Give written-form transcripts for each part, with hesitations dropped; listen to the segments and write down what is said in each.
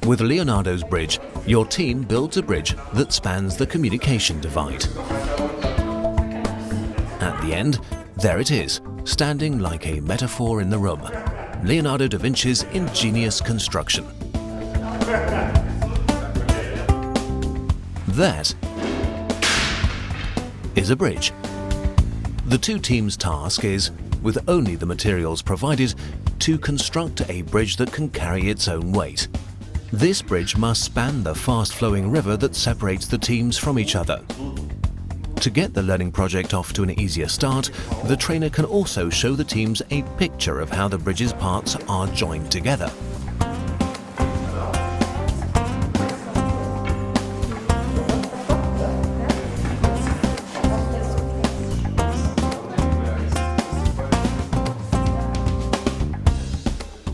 With Leonardo's bridge, your team builds a bridge that spans the communication divide. At the end, there it is, standing like a metaphor in the room. Leonardo da Vinci's ingenious construction. That is a bridge. The two teams' task is, with only the materials provided, to construct a bridge that can carry its own weight. This bridge must span the fast-flowing river that separates the teams from each other. To get the learning project off to an easier start, the trainer can also show the teams a picture of how the bridge's parts are joined together.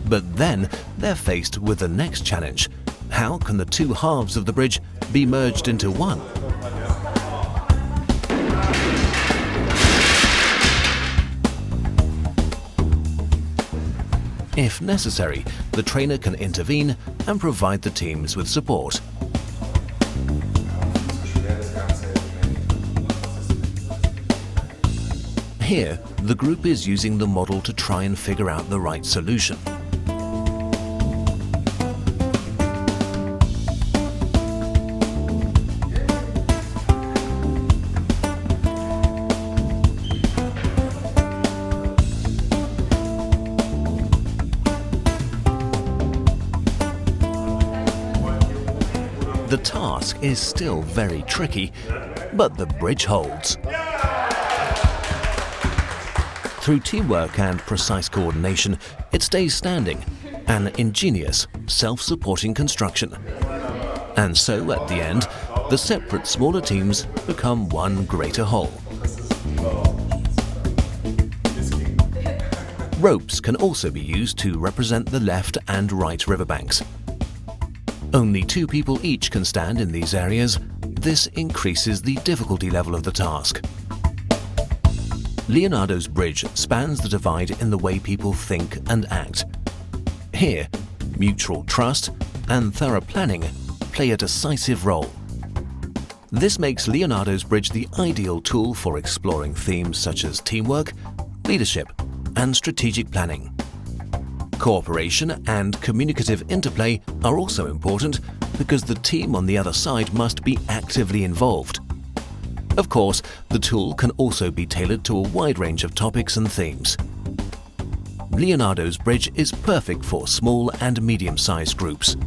But then they're faced with the next challenge. How can the two halves of the bridge be merged into one? If necessary, the trainer can intervene and provide the teams with support. Here, the group is using the model to try and figure out the right solution. The task is still very tricky, but the bridge holds. Through teamwork and precise coordination, it stays standing, an ingenious, self-supporting construction. And so, at the end, the separate smaller teams become one greater whole. Ropes can also be used to represent the left and right riverbanks. Only 2 people each can stand in these areas. This increases the difficulty level of the task. Leonardo's bridge spans the divide in the way people think and act. Here, mutual trust and thorough planning play a decisive role. This makes Leonardo's bridge the ideal tool for exploring themes such as teamwork, leadership, and strategic planning. Cooperation and communicative interplay are also important because the team on the other side must be actively involved. Of course, the tool can also be tailored to a wide range of topics and themes. Leonardo's bridge is perfect for small and medium-sized groups.